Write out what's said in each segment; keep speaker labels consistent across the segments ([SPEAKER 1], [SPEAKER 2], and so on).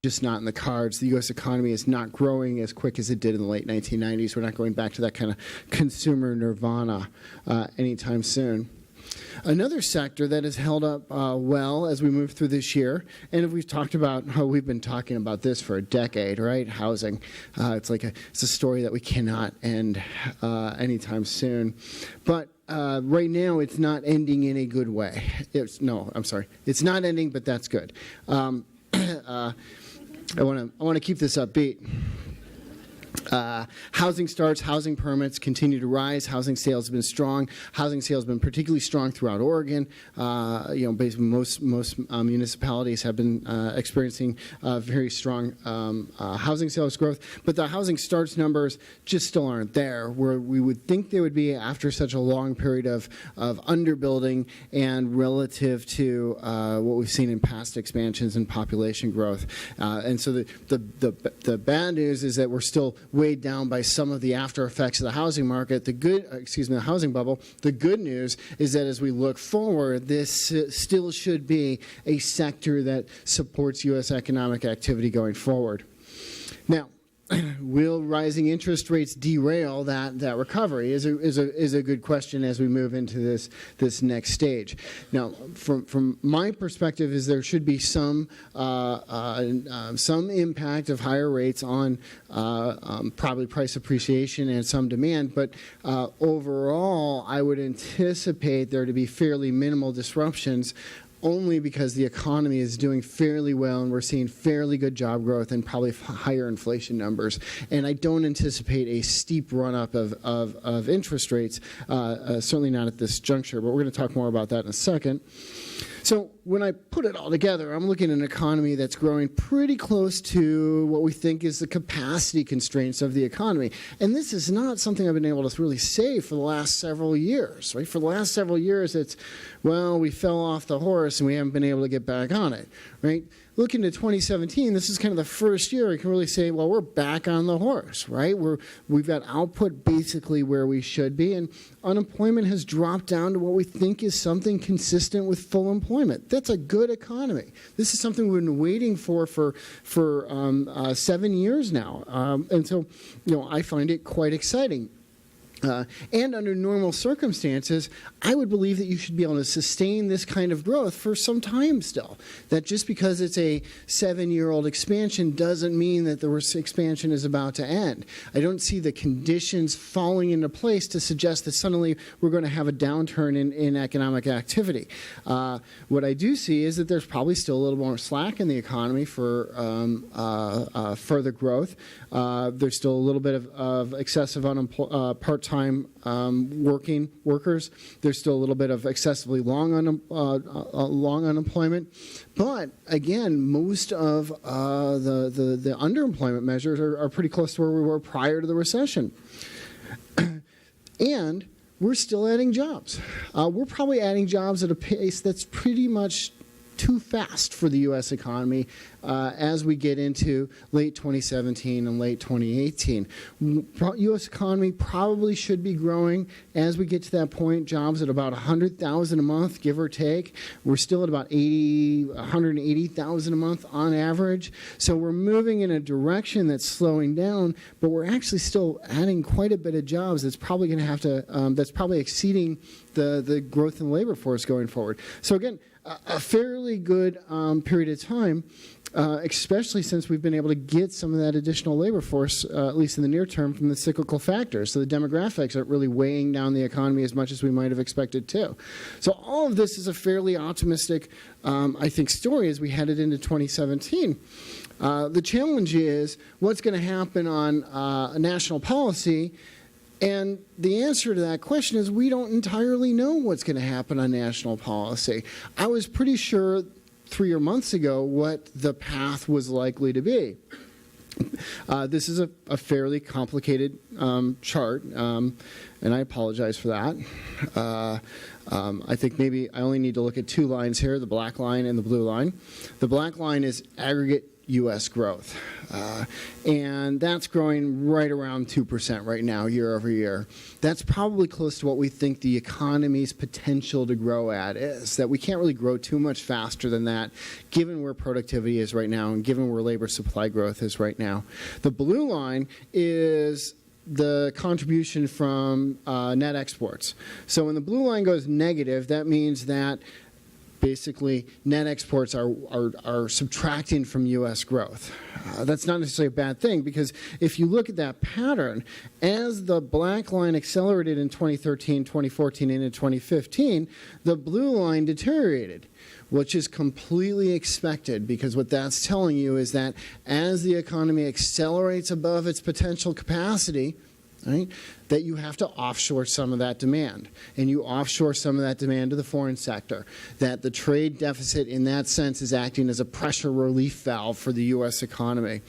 [SPEAKER 1] just not in the cards. The U.S. economy is not growing as quick as it did in the late 1990s. We're not going back to that kind of consumer nirvana anytime soon. Another sector that has held up well as we move through this year, and we've talked about how we've been talking about this for a decade, right? Housing. It's a story that we cannot end anytime soon. But right now, it's not ending in a good way. It's not ending, but that's good. I want to keep this upbeat. Housing starts, housing permits continue to rise. Housing sales have been strong. Housing sales have been particularly strong throughout Oregon. Basically most municipalities have been experiencing very strong housing sales growth. But the housing starts numbers just still aren't there where we would think they would be after such a long period of underbuilding and relative to what we've seen in past expansions and population growth. And so the bad news is that we're still weighed down by some of the after effects of the housing market. The housing bubble. The good news is that as we look forward, this still should be a sector that supports U.S. economic activity going forward. Now, will rising interest rates derail that recovery is a good question as we move into this next stage. Now, from my perspective, is there should be some impact of higher rates on probably price appreciation and some demand, but overall, I would anticipate there to be fairly minimal disruptions, only because the economy is doing fairly well and we're seeing fairly good job growth and probably higher inflation numbers. And I don't anticipate a steep run-up of interest rates, certainly not at this juncture, but we're going to talk more about that in a second. So when I put it all together, I'm looking at an economy that's growing pretty close to what we think is the capacity constraints of the economy. And this is not something I've been able to really say for the last several years, right? For the last several years, it's, well, we fell off the horse and we haven't been able to get back on it, right? Looking to 2017, this is kind of the first year we can really say, well, we're back on the horse, right? We've got output basically where we should be, and unemployment has dropped down to what we think is something consistent with full employment. That's a good economy. This is something we've been waiting for 7 years now, and so I find it quite exciting. And under normal circumstances, I would believe that you should be able to sustain this kind of growth for some time still. That just because it's a 7-year-old expansion doesn't mean that the expansion is about to end. I don't see the conditions falling into place to suggest that suddenly we're going to have a downturn in economic activity. What I do see is that there's probably still a little more slack in the economy for further growth. There's still a little bit of excessive part-time workers. There's still a little bit of excessively long unemployment. But again, most of the underemployment measures are pretty close to where we were prior to the recession. And we're still adding jobs. We're probably adding jobs at a pace that's pretty much too fast for the U.S. economy as we get into late 2017 and late 2018. U.S. economy probably should be growing as we get to that point. Jobs at about 100,000 a month, give or take. We're still at about 180,000 a month on average. So we're moving in a direction that's slowing down, but we're actually still adding quite a bit of jobs. That's probably going to have to. That's probably exceeding the growth in the labor force going forward. So again, a fairly good period of time, especially since we've been able to get some of that additional labor force, at least in the near term, from the cyclical factors. So the demographics aren't really weighing down the economy as much as we might have expected too. So all of this is a fairly optimistic, I think, story as we headed into 2017. The challenge is what's going to happen on national policy. And the answer to that question is we don't entirely know what's going to happen on national policy. I was pretty sure 3 or 4 months ago what the path was likely to be. This is a fairly complicated chart, and I apologize for that. I think maybe I only need to look at 2 lines here, the black line and the blue line. The black line is aggregate U.S. growth. And that's growing right around 2% right now, year over year. That's probably close to what we think the economy's potential to grow at is, that we can't really grow too much faster than that, given where productivity is right now and given where labor supply growth is right now. The blue line is the contribution from net exports. So when the blue line goes negative, that means that basically net exports are subtracting from U.S. growth. That's not necessarily a bad thing, because if you look at that pattern, as the black line accelerated in 2013, 2014, and in 2015, the blue line deteriorated, which is completely expected, because what that's telling you is that as the economy accelerates above its potential capacity, right, that you have to offshore some of that demand. And you offshore some of that demand to the foreign sector. That the trade deficit in that sense is acting as a pressure relief valve for the U.S. economy.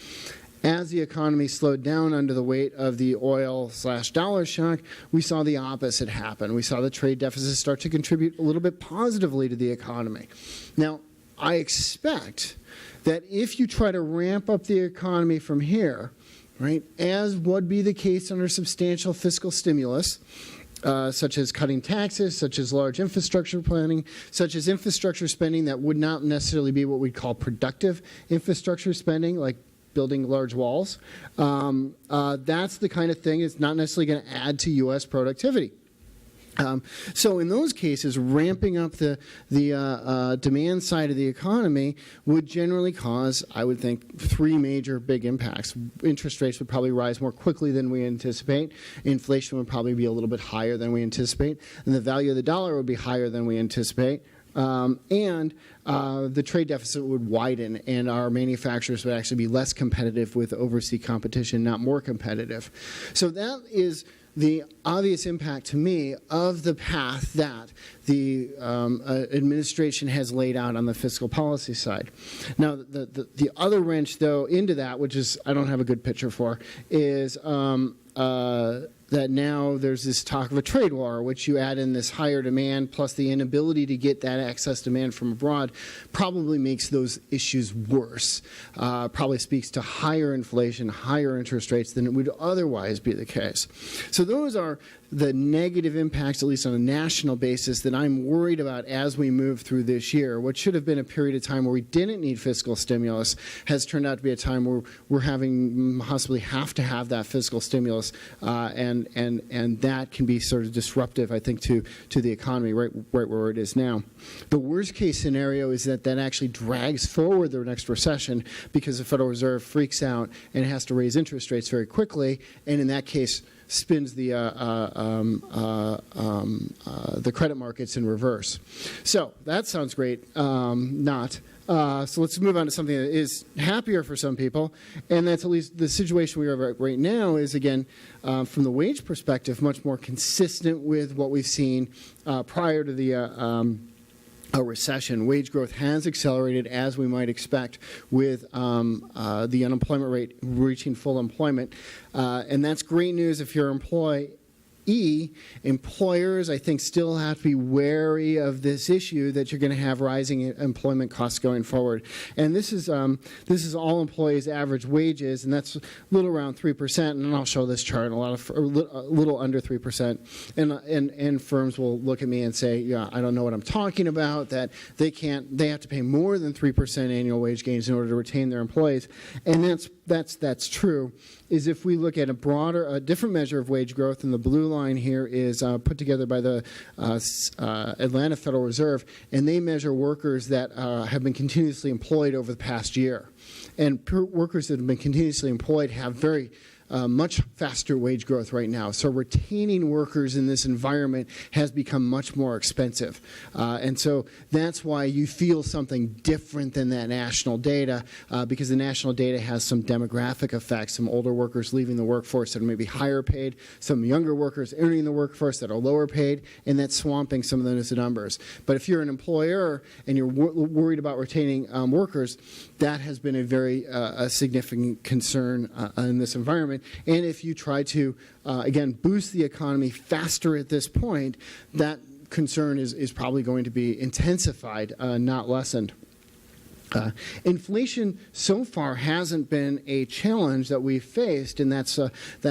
[SPEAKER 1] As the economy slowed down under the weight of the oil/dollar shock, we saw the opposite happen. We saw the trade deficit start to contribute a little bit positively to the economy. Now, I expect that if you try to ramp up the economy from here, right, as would be the case under substantial fiscal stimulus, such as cutting taxes, such as large infrastructure planning, such as infrastructure spending that would not necessarily be what we'd call productive infrastructure spending, like building large walls. That's the kind of thing that's not necessarily going to add to U.S. productivity. So in those cases, ramping up the demand side of the economy would generally cause, I would think, three major big impacts. Interest rates would probably rise more quickly than we anticipate. Inflation would probably be a little bit higher than we anticipate. And the value of the dollar would be higher than we anticipate. And the trade deficit would widen, and our manufacturers would actually be less competitive with overseas competition, not more competitive. So that is the obvious impact to me of the path that the administration has laid out on the fiscal policy side. Now, the other wrench, though, into that, which is I don't have a good picture for, is that now there's this talk of a trade war, which you add in this higher demand plus the inability to get that excess demand from abroad probably makes those issues worse. Probably speaks to higher inflation, higher interest rates than it would otherwise be the case. So those are the negative impacts, at least on a national basis, that I'm worried about as we move through this year. What should have been a period of time where we didn't need fiscal stimulus has turned out to be a time where we're having possibly have to have that fiscal stimulus, and that can be sort of disruptive, I think, to the economy right where it is now. The worst case scenario is that actually drags forward the next recession because the Federal Reserve freaks out and has to raise interest rates very quickly, and in that case spins the credit markets in reverse. So that sounds great. Not. So let's move on to something that is happier for some people, and that's at least the situation we are right now is, again, from the wage perspective, much more consistent with what we've seen prior to the recession. Wage growth has accelerated, as we might expect, with the unemployment rate reaching full employment. And that's great news if you're an employee. Employers, I think, still have to be wary of this issue that you're going to have rising employment costs going forward. And this is all employees' average wages, and that's a little around 3%. And I'll show this chart. A little under 3%. And firms will look at me and say, "Yeah, I don't know what I'm talking about. That they have to pay more than 3% annual wage gains in order to retain their employees." And that's true. Is if we look at a different measure of wage growth, and the blue line here is put together by the Atlanta Federal Reserve, and they measure workers that have been continuously employed over the past year. And workers that have been continuously employed have very much faster wage growth right now. So retaining workers in this environment has become much more expensive. And so that's why you feel something different than that national data, because the national data has some demographic effects, some older workers leaving the workforce that are maybe higher paid, some younger workers entering the workforce that are lower paid, and that's swamping some of those numbers. But if you're an employer and you're worried about retaining workers, that has been a very significant concern in this environment. And if you try to, again, boost the economy faster at this point, that concern is probably going to be intensified, not lessened. Inflation so far hasn't been a challenge that we've faced, and that's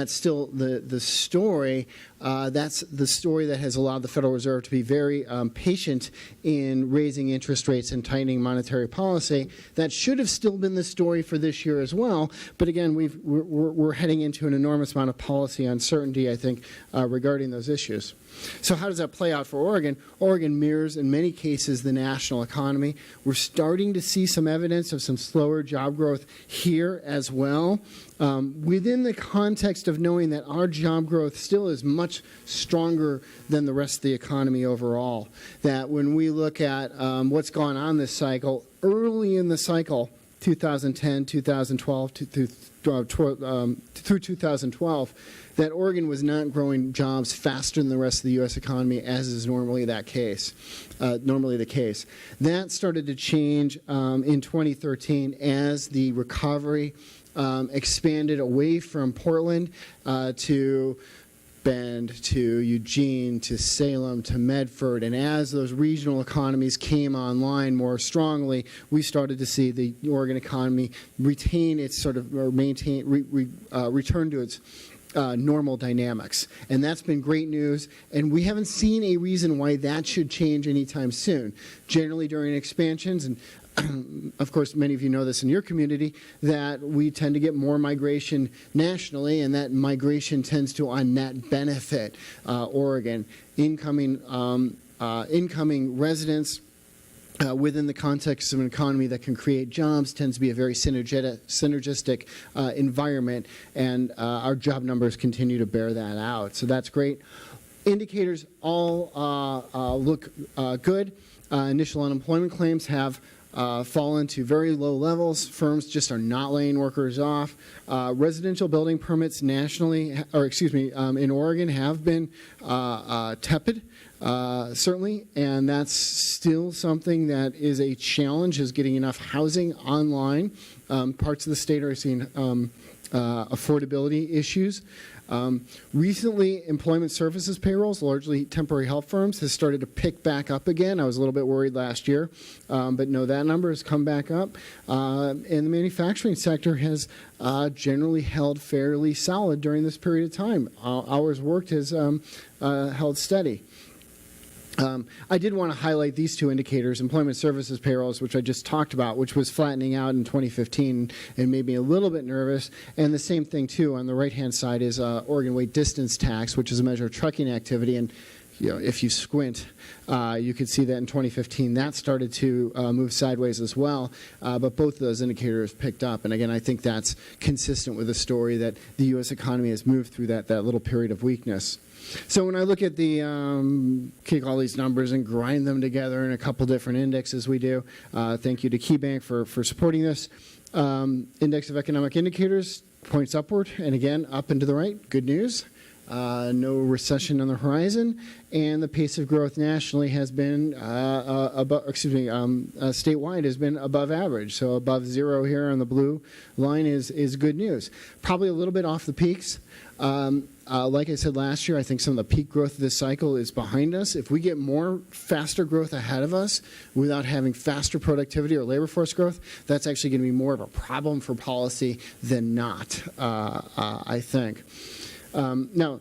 [SPEAKER 1] still the story. That's the story that has allowed the Federal Reserve to be very patient in raising interest rates and tightening monetary policy. That should have still been the story for this year as well. But again, we're heading into an enormous amount of policy uncertainty, I think, regarding those issues. So how does that play out for Oregon? Oregon mirrors, in many cases, the national economy. We're starting to see some evidence of some slower job growth here as well, within the context of knowing that our job growth still is much stronger than the rest of the economy overall. That when we look at what's gone on this cycle, early in the cycle, 2010, 2012, through 2012, that Oregon was not growing jobs faster than the rest of the U.S. economy, as is normally the case. That started to change in 2013 as the recovery expanded away from Portland to Bend, to Eugene, to Salem, to Medford, and as those regional economies came online more strongly, we started to see the Oregon economy retain its sort of, or maintain, return to its normal dynamics. And that's been great news, and we haven't seen a reason why that should change anytime soon. Generally during expansions, and of course, many of you know this in your community, that we tend to get more migration nationally, and that migration tends to, on net, benefit Oregon. Incoming residents within the context of an economy that can create jobs tends to be a very synergistic environment, and our job numbers continue to bear that out. So that's great. Indicators all look good. Initial unemployment claims have fallen to very low levels. Firms just are not laying workers off. Residential building permits nationally, in Oregon have been tepid, certainly, and that's still something that is a challenge, is getting enough housing online. Parts of the state are seeing affordability issues. Recently, employment services payrolls, largely temporary help firms, has started to pick back up again. I was a little bit worried last year, but no, that number has come back up. And the manufacturing sector has generally held fairly solid during this period of time. Hours worked has held steady. I did want to highlight these two indicators, employment services payrolls, which I just talked about, which was flattening out in 2015 and made me a little bit nervous. And the same thing, too, on the right-hand side is Oregon Weight Distance Tax, which is a measure of trucking activity. And if you squint, you could see that in 2015 that started to move sideways as well. But both of those indicators picked up. And again, I think that's consistent with the story that the U.S. economy has moved through that little period of weakness. So when I look at the, take all these numbers and grind them together in a couple different indexes we do, thank you to KeyBank for supporting this. Index of Economic Indicators points upward, and again, up and to the right, good news. No recession on the horizon, and the pace of growth nationally has been statewide has been above average. So above zero here on the blue line is good news. Probably a little bit off the peaks. Like I said last year, I think some of the peak growth of this cycle is behind us. If we get more faster growth ahead of us without having faster productivity or labor force growth, that's actually going to be more of a problem for policy than not, I think. Now,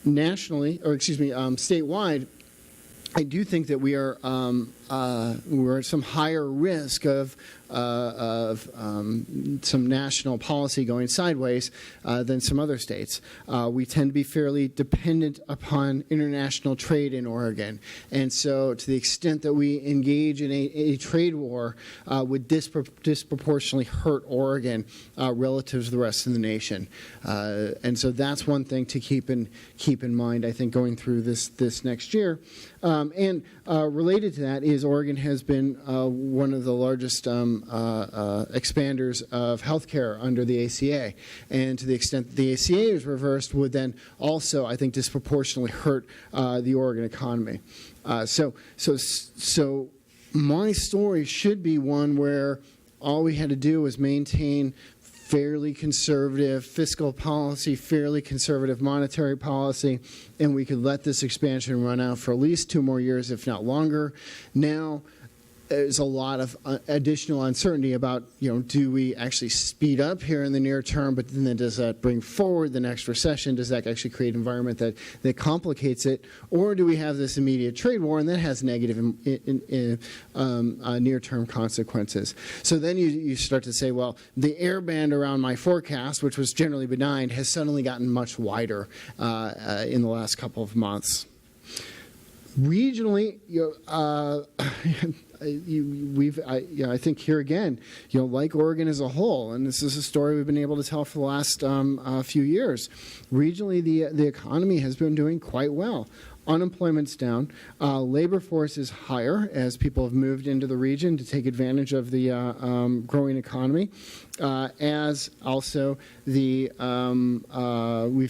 [SPEAKER 1] nationally, or statewide, I do think that we're at some higher risk of some national policy going sideways than some other states. We tend to be fairly dependent upon international trade in Oregon, and so to the extent that we engage in a trade war would disproportionately hurt Oregon relative to the rest of the nation. And so that's one thing to keep in mind, I think, going through this next year. And related to that is Oregon has been one of the largest expanders of healthcare under the ACA, and to the extent that the ACA is reversed would then also, I think, disproportionately hurt the Oregon economy. So my story should be one where all we had to do was maintain fairly conservative fiscal policy, fairly conservative monetary policy, and we could let this expansion run out for at least 2 more years, if not longer. Now, there's a lot of additional uncertainty about, do we actually speed up here in the near term, but then does that bring forward the next recession? Does that actually create an environment that complicates it? Or do we have this immediate trade war, and that has negative near-term consequences? So then you start to say, well, the air band around my forecast, which was generally benign, has suddenly gotten much wider in the last couple of months. Regionally, I think here again, like Oregon as a whole, and this is a story we've been able to tell for the last few years. Regionally, the economy has been doing quite well. Unemployment's down. Labor force is higher as people have moved into the region to take advantage of the growing economy. As also we've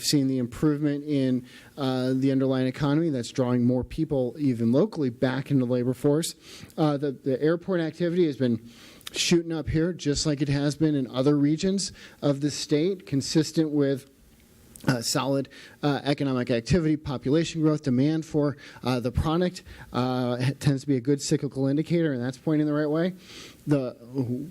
[SPEAKER 1] seen the improvement in the underlying economy that's drawing more people, even locally, back into the labor force. The airport activity has been shooting up here, just like it has been in other regions of the state, consistent with solid economic activity, population growth, demand for the product. It tends to be a good cyclical indicator, and that's pointing the right way. The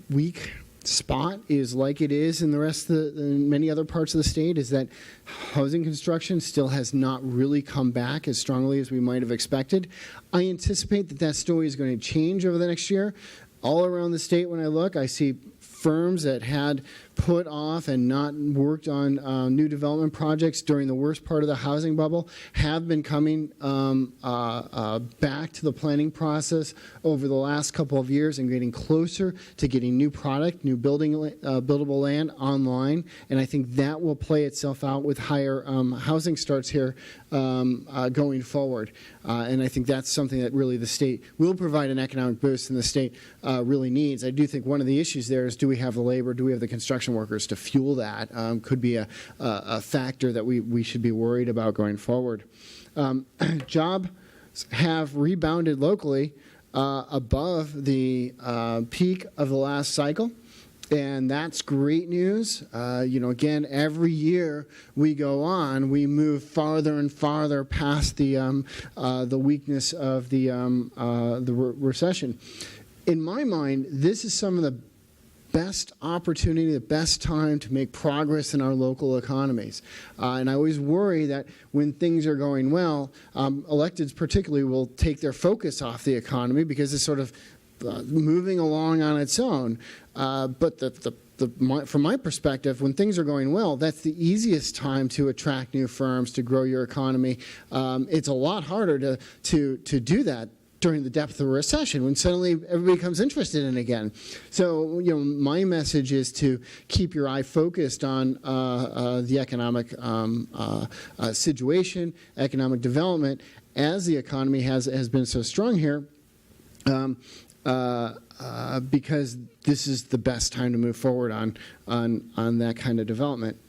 [SPEAKER 1] weak spot is like it is in the rest of many other parts of the state, is that housing construction still has not really come back as strongly as we might have expected. I anticipate that story is going to change over the next year. All around the state, when I look, I see firms that had put off and not worked on new development projects during the worst part of the housing bubble have been coming back to the planning process over the last couple of years and getting closer to getting new product, new buildable land online. And I think that will play itself out with higher housing starts here going forward. And I think that's something that really the state will provide an economic boost, and the state really needs. I do think one of the issues there is, do we have the labor, do we have the construction workers to fuel that? Could be a factor that we should be worried about going forward. Jobs have rebounded locally above the peak of the last cycle. And that's great news. Again, every year we go on, we move farther and farther past the weakness of the recession. In my mind, this is some of the best opportunity, the best time to make progress in our local economies. And I always worry that when things are going well, electeds particularly will take their focus off the economy because it's sort of moving along on its own. But from my perspective, when things are going well, that's the easiest time to attract new firms, to grow your economy. It's a lot harder to do that during the depth of a recession, when suddenly everybody becomes interested in it again. So, my message is to keep your eye focused on the economic situation, economic development, as the economy has been so strong here, because this is the best time to move forward on that kind of development.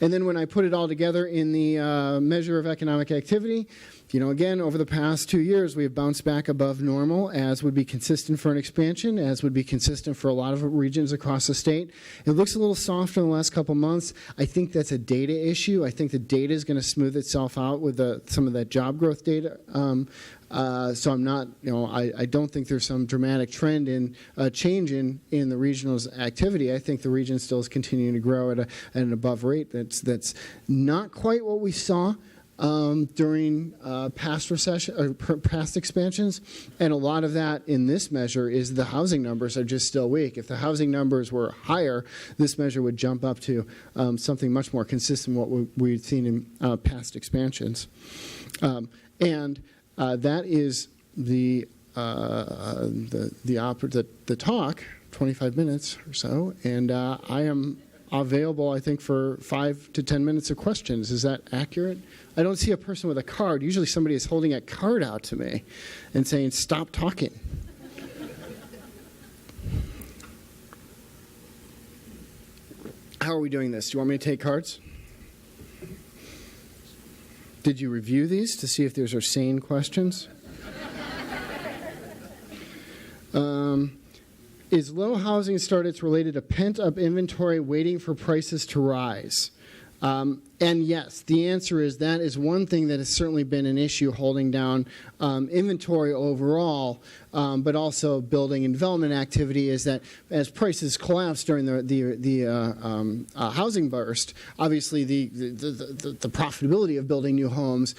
[SPEAKER 1] And then when I put it all together in the measure of economic activity, again, over the past 2 years, we have bounced back above normal, as would be consistent for an expansion, as would be consistent for a lot of regions across the state. It looks a little softer in the last couple months. I think that's a data issue. I think the data is going to smooth itself out with some of that job growth data. So I'm not, I don't think there's some dramatic trend in change in the regional's activity. I think the region still is continuing to grow at an above rate. That's not quite what we saw during past recession or past expansions, and a lot of that in this measure is the housing numbers are just still weak. If the housing numbers were higher, this measure would jump up to something much more consistent with what we've seen in past expansions, and that is the talk, 25 minutes or so, and I am available, I think, for 5 to 10 minutes of questions. Is that accurate? I don't see a person with a card. Usually somebody is holding a card out to me and saying, stop talking. How are we doing this? Do you want me to take cards? Did you review these to see if these are sane questions? Is low housing starts related to pent-up inventory waiting for prices to rise? And yes, the answer is that is one thing that has certainly been an issue holding down inventory overall, but also building and development activity is that as prices collapsed during the housing burst, obviously the profitability of building new homes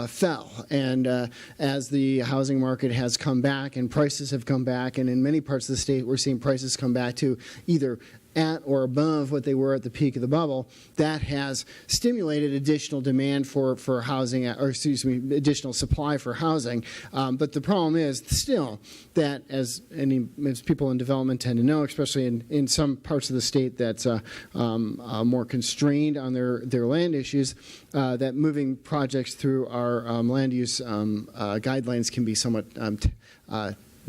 [SPEAKER 1] fell. And as the housing market has come back and prices have come back, and in many parts of the state we're seeing prices come back to either at or above what they were at the peak of the bubble, that has stimulated additional demand for housing, or excuse me, additional supply for housing. But the problem is still that, as people in development tend to know, especially in some parts of the state that's more constrained on their land issues, that moving projects through our land use guidelines can be somewhat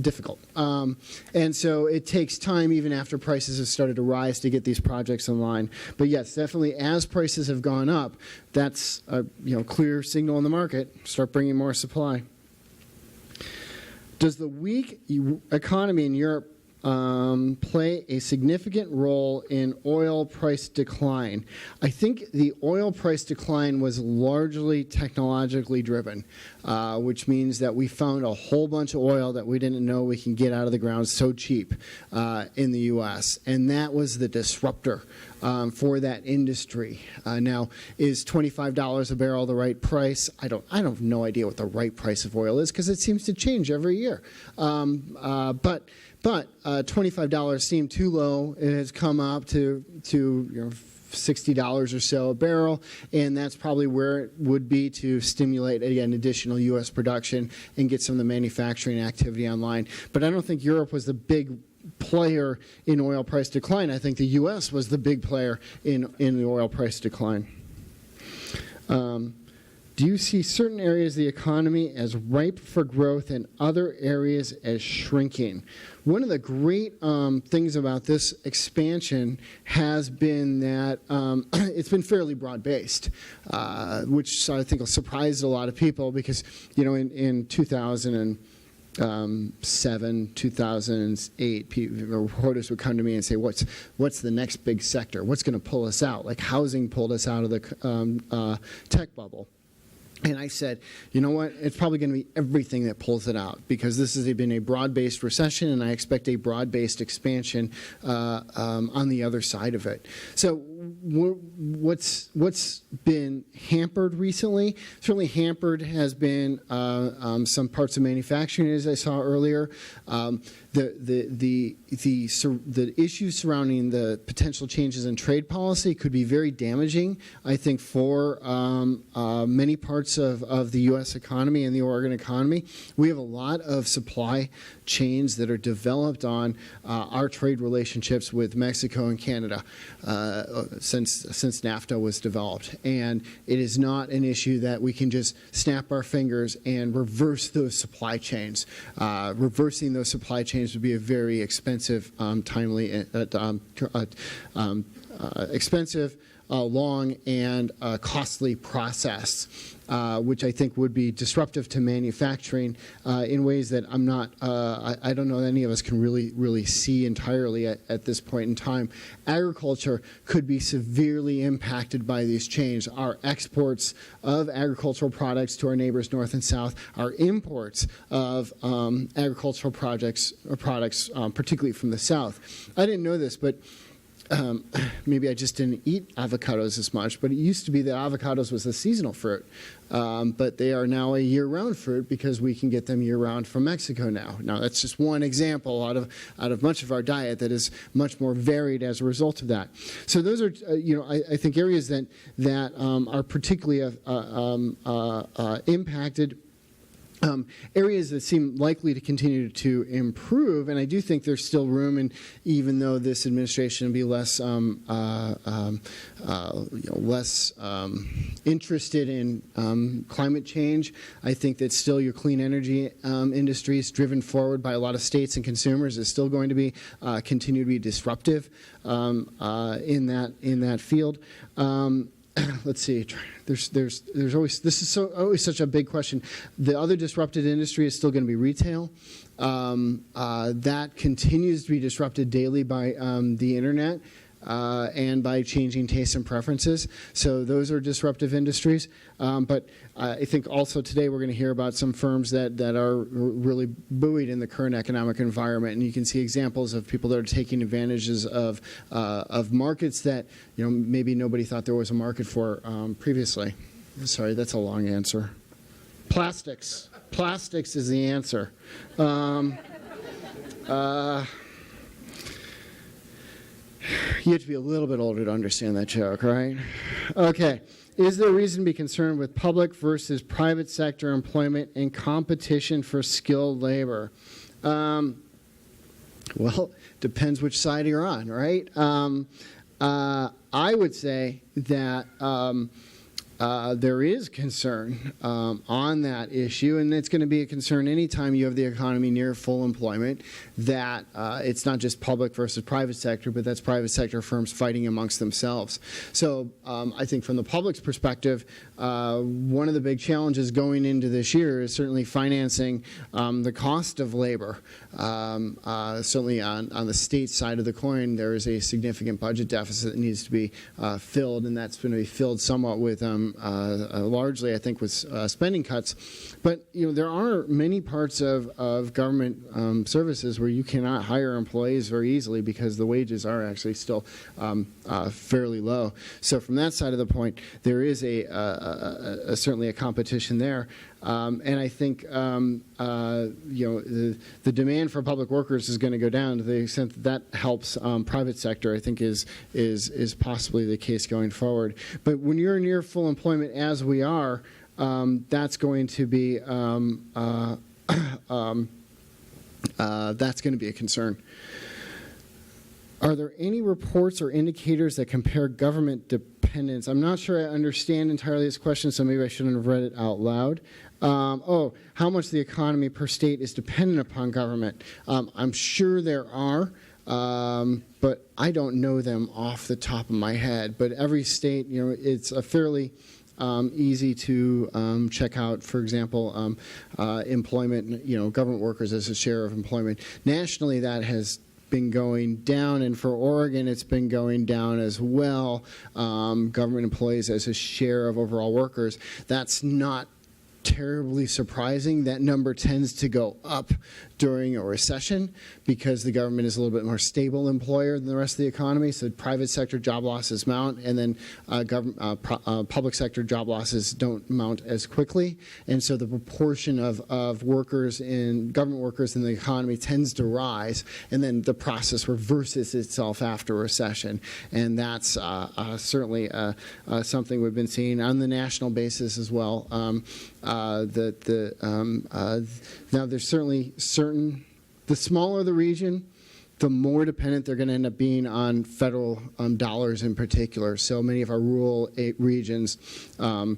[SPEAKER 1] difficult. And so it takes time even after prices have started to rise to get these projects online. But yes, definitely as prices have gone up, that's a clear signal in the market. Start bringing more supply. Does the weak economy in Europe play a significant role in oil price decline? I think the oil price decline was largely technologically driven, which means that we found a whole bunch of oil that we didn't know we can get out of the ground so cheap in the U.S., and that was the disruptor for that industry. Now, is $25 a barrel the right price? I have no idea what the right price of oil is because it seems to change every year. But $25 seemed too low. It has come up to $60 or so a barrel, and that's probably where it would be to stimulate, again, additional U.S. production and get some of the manufacturing activity online. But I don't think Europe was the big player in oil price decline. I think the U.S. was the big player in the oil price decline. Do you see certain areas of the economy as ripe for growth and other areas as shrinking? One of the great things about this expansion has been that it's been fairly broad-based, which I think will surprise a lot of people because, in 2007, 2008, reporters would come to me and say, what's the next big sector? What's going to pull us out? Like housing pulled us out of the tech bubble. And I said, you know what, it's probably going to be everything that pulls it out because this has been a broad-based recession and I expect a broad-based expansion on the other side of it. So what's been hampered recently? Certainly hampered has been some parts of manufacturing, as I saw earlier. The issues surrounding the potential changes in trade policy could be very damaging, I think, for many parts of the U.S. economy and the Oregon economy. We have a lot of supply chains that are developed on our trade relationships with Mexico and Canada since NAFTA was developed. And it is not an issue that we can just snap our fingers and reverse those supply chains. Reversing those supply chains would be a very expensive, expensive, long, and costly process, which I think would be disruptive to manufacturing in ways that I don't know any of us can really see entirely at this point in time. Agriculture could be severely impacted by these changes. Our exports of agricultural products to our neighbors north and south, our imports of agricultural products, particularly from the south. I didn't know this, but maybe I just didn't eat avocados as much, but it used to be that avocados was a seasonal fruit. But they are now a year-round fruit because we can get them year-round from Mexico now. Now, that's just one example out of much of our diet that is much more varied as a result of that. So those are, I think areas that are particularly impacted. Areas that seem likely to continue to improve, and I do think there's still room, and even though this administration will be less interested in climate change, I think that still your clean energy industry is driven forward by a lot of states and consumers is still going to be continue to be disruptive in that field. Let's see. There's always always such a big question. The other disrupted industry is still going to be retail. That continues to be disrupted daily by the internet. and by changing tastes and preferences. So those are disruptive industries. But I think also today we're going to hear about some firms that are really buoyed in the current economic environment, and you can see examples of people that are taking advantages of markets that maybe nobody thought there was a market for previously. Sorry, that's a long answer. Plastics. Plastics is the answer. You have to be a little bit older to understand that joke, right? Okay. Is there a reason to be concerned with public versus private sector employment and competition for skilled labor? Well, depends which side you're on, right? I would say that there is concern on that issue, and it's going to be a concern anytime you have the economy near full employment, that it's not just public versus private sector, but that's private sector firms fighting amongst themselves. So I think from the public's perspective, one of the big challenges going into this year is certainly financing the cost of labor. Certainly on the state side of the coin, there is a significant budget deficit that needs to be filled, and that's going to be filled somewhat with largely, I think, with spending cuts. But there are many parts of government services where you cannot hire employees very easily because the wages are actually still fairly low. So from that side of the point, there is certainly a competition there. And I think the demand for public workers is going to go down to the extent that helps private sector. I think is possibly the case going forward. But when you're near full employment, as we are, that's going to be a concern. Are there any reports or indicators that compare government dependence? I'm not sure I understand entirely this question, so maybe I shouldn't have read it out loud. How much the economy per state is dependent upon government? I'm sure there are, but I don't know them off the top of my head. But every state, it's a fairly easy to check out, for example, employment, government workers as a share of employment. Nationally, that has been going down, and for Oregon, it's been going down as well. Government employees as a share of overall workers. That's not terribly surprising. That number tends to go up during a recession because the government is a little bit more stable employer than the rest of the economy. So private sector job losses mount, and then public sector job losses don't mount as quickly. And so the proportion of workers in government workers in the economy tends to rise, and then the process reverses itself after a recession. And that's certainly something we've been seeing on the national basis as well. Now there's certainly the smaller the region, the more dependent they're going to end up being on federal dollars in particular. So many of our rural regions tend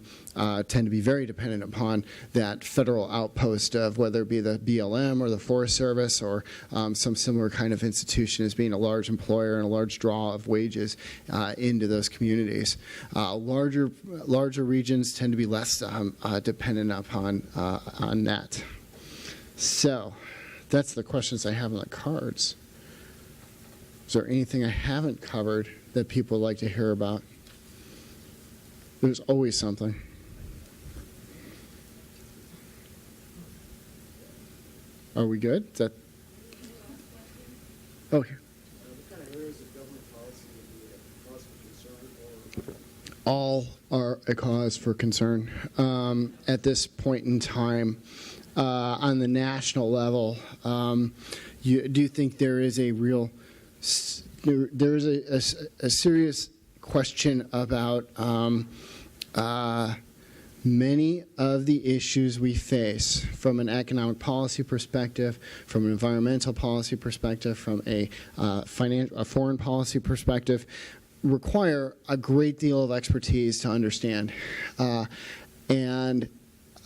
[SPEAKER 1] to be very dependent upon that federal outpost of whether it be the BLM or the Forest Service or some similar kind of institution as being a large employer and a large draw of wages into those communities. Larger regions tend to be less dependent upon on that. So that's the questions I have on the cards. Is there anything I haven't covered that people would like to hear about? There's always something. Are we good? Is that? Oh, here.
[SPEAKER 2] What kind of areas of government policy would be a cause for concern?
[SPEAKER 1] All are a cause for concern at this point in time. On the national level, do you think there is a real, there is a serious question about many of the issues we face from an economic policy perspective, from an environmental policy perspective, from a foreign policy perspective, require a great deal of expertise to understand. And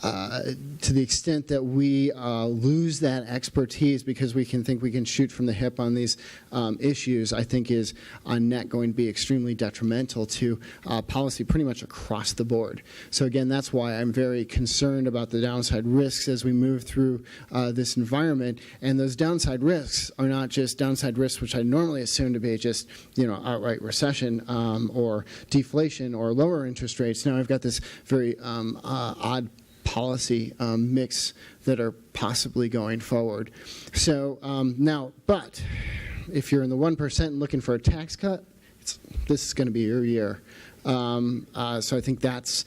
[SPEAKER 1] to the extent that we lose that expertise because we think we can shoot from the hip on these issues, I think is on net going to be extremely detrimental to policy pretty much across the board. So again, that's why I'm very concerned about the downside risks as we move through this environment. And those downside risks are not just downside risks, which I normally assume to be just, outright recession or deflation or lower interest rates. Now I've got this very odd policy mix that are possibly going forward. So now, but if you're in the 1% and looking for a tax cut, this is going to be your year. So I think that's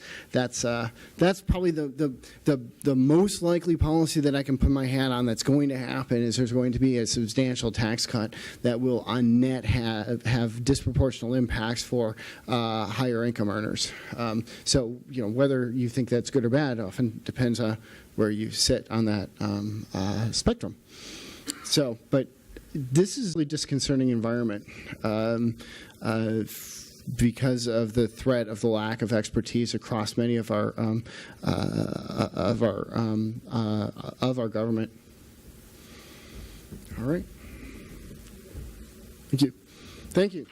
[SPEAKER 1] probably the most likely policy that I can put my hat on that's going to happen is there's going to be a substantial tax cut that will on net have disproportional impacts for higher income earners. So whether you think that's good or bad often depends on where you sit on that spectrum. So, but this is a really disconcerting environment. Because of the threat of the lack of expertise across many of our government. All right. Thank you. Thank you.